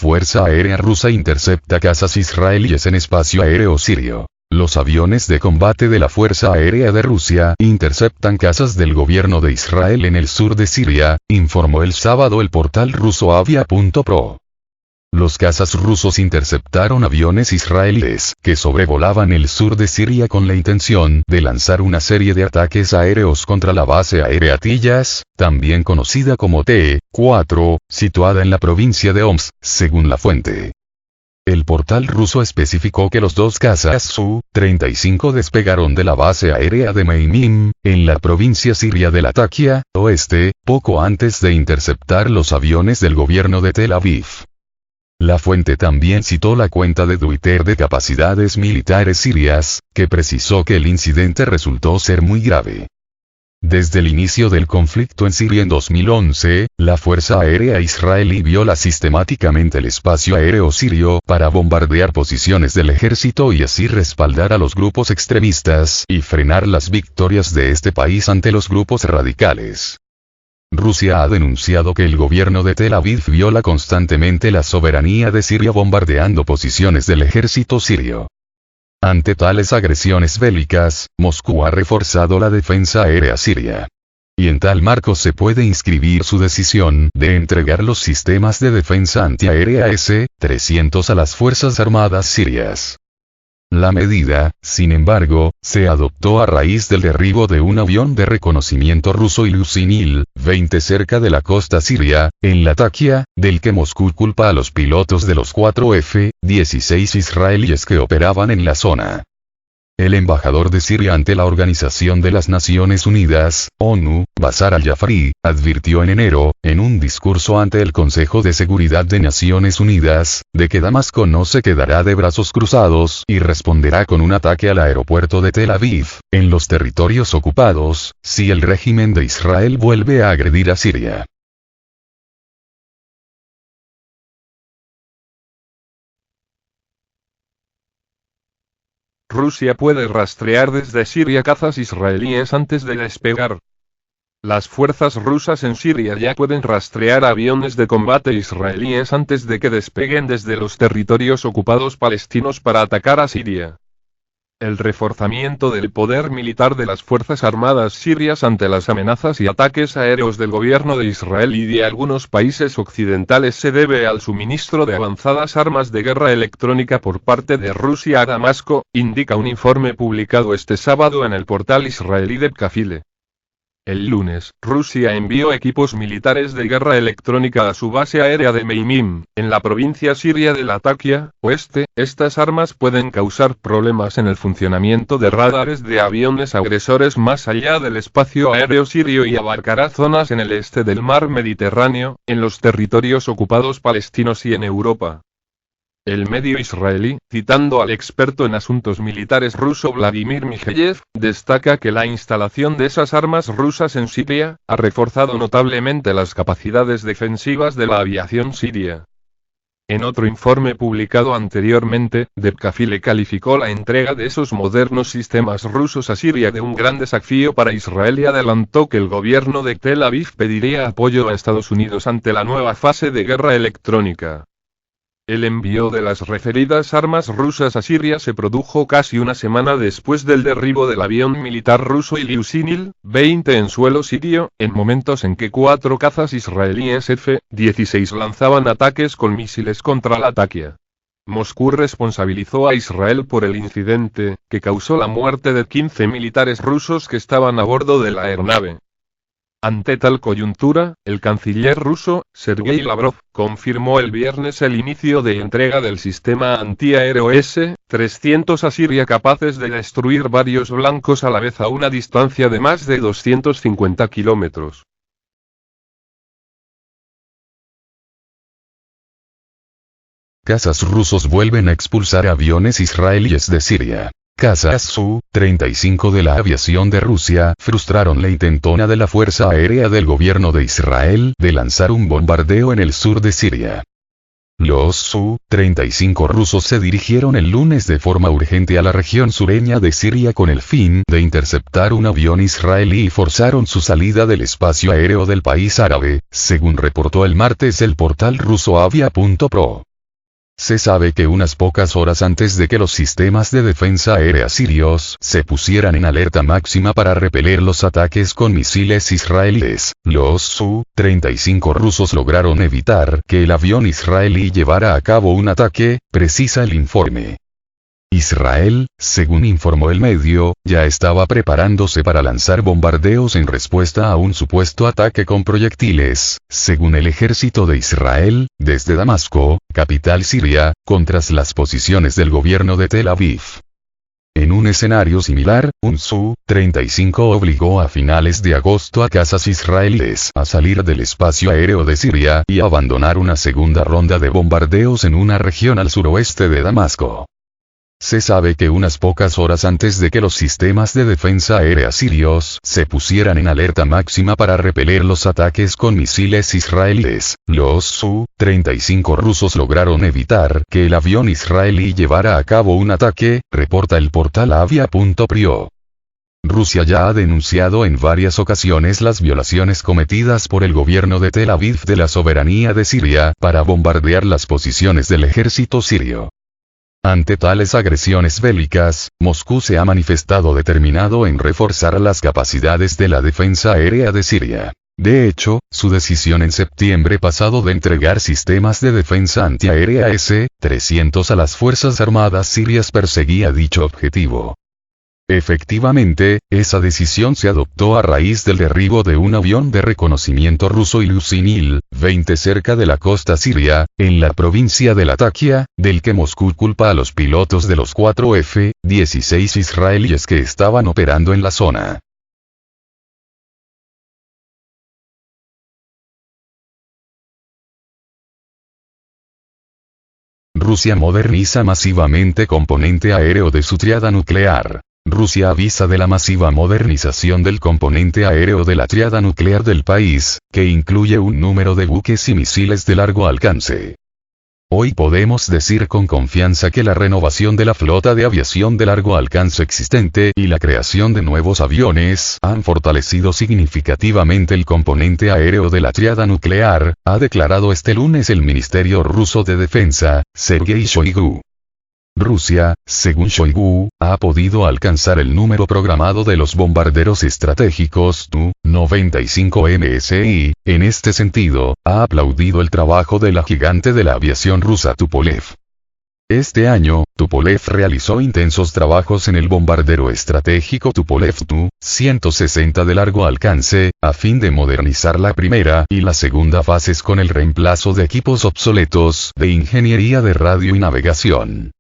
Fuerza Aérea Rusa intercepta cazas israelíes en espacio aéreo sirio. Los aviones de combate de la Fuerza Aérea de Rusia interceptan cazas del gobierno de Israel en el sur de Siria, informó el sábado el portal ruso Avia.pro. Los cazas rusos interceptaron aviones israelíes que sobrevolaban el sur de Siria con la intención de lanzar una serie de ataques aéreos contra la base aérea Tiyas, también conocida como T-4, situada en la provincia de Homs, según la fuente. El portal ruso especificó que los dos cazas Su-35 despegaron de la base aérea de Meimim, en la provincia siria de Latakia, oeste, poco antes de interceptar los aviones del gobierno de Tel Aviv. La fuente también citó la cuenta de Twitter de Capacidades Militares Sirias, que precisó que el incidente resultó ser muy grave. Desde el inicio del conflicto en Siria en 2011, la Fuerza Aérea israelí viola sistemáticamente el espacio aéreo sirio para bombardear posiciones del ejército y así respaldar a los grupos extremistas y frenar las victorias de este país ante los grupos radicales. Rusia ha denunciado que el gobierno de Tel Aviv viola constantemente la soberanía de Siria bombardeando posiciones del ejército sirio. Ante tales agresiones bélicas, Moscú ha reforzado la defensa aérea siria. Y en tal marco se puede inscribir su decisión de entregar los sistemas de defensa antiaérea S-300 a las Fuerzas Armadas sirias. La medida, sin embargo, se adoptó a raíz del derribo de un avión de reconocimiento ruso Il-20 cerca de la costa siria, en Latakia, del que Moscú culpa a los pilotos de los 4 F-16 israelíes que operaban en la zona. El embajador de Siria ante la Organización de las Naciones Unidas, ONU, Bassar al-Jafari, advirtió en enero, en un discurso ante el Consejo de Seguridad de Naciones Unidas, de que Damasco no se quedará de brazos cruzados y responderá con un ataque al aeropuerto de Tel Aviv, en los territorios ocupados, si el régimen de Israel vuelve a agredir a Siria. Rusia puede rastrear desde Siria cazas israelíes antes de despegar. Las fuerzas rusas en Siria ya pueden rastrear aviones de combate israelíes antes de que despeguen desde los territorios ocupados palestinos para atacar a Siria. El reforzamiento del poder militar de las Fuerzas Armadas sirias ante las amenazas y ataques aéreos del gobierno de Israel y de algunos países occidentales se debe al suministro de avanzadas armas de guerra electrónica por parte de Rusia a Damasco, indica un informe publicado este sábado en el portal israelí Debkafile. El lunes, Rusia envió equipos militares de guerra electrónica a su base aérea de Meimim, en la provincia siria de Latakia, oeste. Estas armas pueden causar problemas en el funcionamiento de radares de aviones agresores más allá del espacio aéreo sirio y abarcará zonas en el este del mar Mediterráneo, en los territorios ocupados palestinos y en Europa. El medio israelí, citando al experto en asuntos militares ruso Vladimir Mijayev, destaca que la instalación de esas armas rusas en Siria ha reforzado notablemente las capacidades defensivas de la aviación siria. En otro informe publicado anteriormente, Debkafile calificó la entrega de esos modernos sistemas rusos a Siria de un gran desafío para Israel y adelantó que el gobierno de Tel Aviv pediría apoyo a Estados Unidos ante la nueva fase de guerra electrónica. El envío de las referidas armas rusas a Siria se produjo casi una semana después del derribo del avión militar ruso Il-20 en suelo sirio, en momentos en que 4 cazas israelíes F-16 lanzaban ataques con misiles contra Latakia. Moscú responsabilizó a Israel por el incidente, que causó la muerte de 15 militares rusos que estaban a bordo de la aeronave. Ante tal coyuntura, el canciller ruso, Sergei Lavrov, confirmó el viernes el inicio de entrega del sistema antiaéreo S-300 a Siria capaces de destruir varios blancos a la vez a una distancia de más de 250 kilómetros. Cazas rusos vuelven a expulsar aviones israelíes de Siria. Cazas Su-35 de la aviación de Rusia frustraron la intentona de la Fuerza Aérea del gobierno de Israel de lanzar un bombardeo en el sur de Siria. Los Su-35 rusos se dirigieron el lunes de forma urgente a la región sureña de Siria con el fin de interceptar un avión israelí y forzaron su salida del espacio aéreo del país árabe, según reportó el martes el portal ruso Avia.pro. Se sabe que unas pocas horas antes de que los sistemas de defensa aérea sirios se pusieran en alerta máxima para repeler los ataques con misiles israelíes, los Su-35 rusos lograron evitar que el avión israelí llevara a cabo un ataque, precisa el informe. Israel, según informó el medio, ya estaba preparándose para lanzar bombardeos en respuesta a un supuesto ataque con proyectiles, según el ejército de Israel, desde Damasco, capital siria, contra las posiciones del gobierno de Tel Aviv. En un escenario similar, un Su-35 obligó a finales de agosto a cazas israelíes a salir del espacio aéreo de Siria y a abandonar una segunda ronda de bombardeos en una región al suroeste de Damasco. Se sabe que unas pocas horas antes de que los sistemas de defensa aérea sirios se pusieran en alerta máxima para repeler los ataques con misiles israelíes, los Su-35 rusos lograron evitar que el avión israelí llevara a cabo un ataque, reporta el portal avia.pro. Rusia ya ha denunciado en varias ocasiones las violaciones cometidas por el gobierno de Tel Aviv de la soberanía de Siria para bombardear las posiciones del ejército sirio. Ante tales agresiones bélicas, Moscú se ha manifestado determinado en reforzar las capacidades de la defensa aérea de Siria. De hecho, su decisión en septiembre pasado de entregar sistemas de defensa antiaérea S-300 a las Fuerzas Armadas sirias perseguía dicho objetivo. Efectivamente, esa decisión se adoptó a raíz del derribo de un avión de reconocimiento ruso Ilyushin Il-20 cerca de la costa siria, en la provincia de Latakia, del que Moscú culpa a los pilotos de los 4 F-16 israelíes que estaban operando en la zona. Rusia moderniza masivamente componente aéreo de su triada nuclear. Rusia avisa de la masiva modernización del componente aéreo de la triada nuclear del país, que incluye un número de buques y misiles de largo alcance. Hoy podemos decir con confianza que la renovación de la flota de aviación de largo alcance existente y la creación de nuevos aviones han fortalecido significativamente el componente aéreo de la triada nuclear, ha declarado este lunes el Ministerio Ruso de Defensa, Sergei Shoigu. Rusia, según Shoigu, ha podido alcanzar el número programado de los bombarderos estratégicos Tu-95 MSI, en este sentido, ha aplaudido el trabajo de la gigante de la aviación rusa Tupolev. Este año, Tupolev realizó intensos trabajos en el bombardero estratégico Tupolev Tu-160 de largo alcance, a fin de modernizar la primera y la segunda fases con el reemplazo de equipos obsoletos de ingeniería de radio y navegación.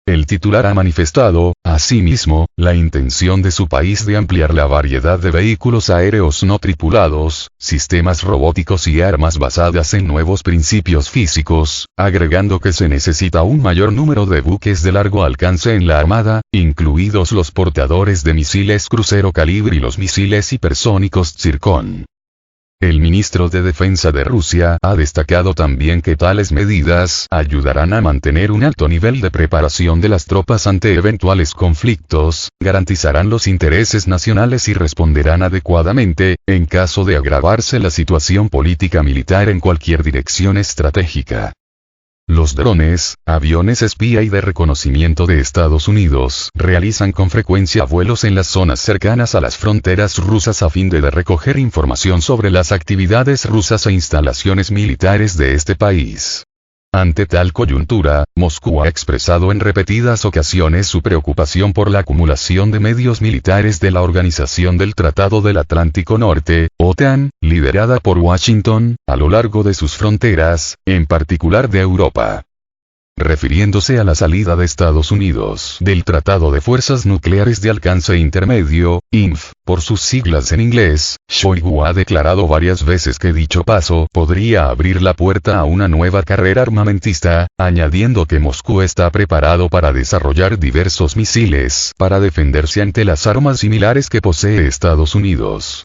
El titular ha manifestado, asimismo, la intención de su país de ampliar la variedad de vehículos aéreos no tripulados, sistemas robóticos y armas basadas en nuevos principios físicos, agregando que se necesita un mayor número de buques de largo alcance en la Armada, incluidos los portadores de misiles crucero calibre y los misiles hipersónicos Zircon. El ministro de Defensa de Rusia ha destacado también que tales medidas ayudarán a mantener un alto nivel de preparación de las tropas ante eventuales conflictos, garantizarán los intereses nacionales y responderán adecuadamente, en caso de agravarse la situación política militar en cualquier dirección estratégica. Los drones, aviones espía y de reconocimiento de Estados Unidos realizan con frecuencia vuelos en las zonas cercanas a las fronteras rusas a fin de recoger información sobre las actividades rusas e instalaciones militares de este país. Ante tal coyuntura, Moscú ha expresado en repetidas ocasiones su preocupación por la acumulación de medios militares de la Organización del Tratado del Atlántico Norte, OTAN, liderada por Washington, a lo largo de sus fronteras, en particular de Europa. Refiriéndose a la salida de Estados Unidos del Tratado de Fuerzas Nucleares de Alcance Intermedio, INF, por sus siglas en inglés, Shoigu ha declarado varias veces que dicho paso podría abrir la puerta a una nueva carrera armamentista, añadiendo que Moscú está preparado para desarrollar diversos misiles para defenderse ante las armas similares que posee Estados Unidos.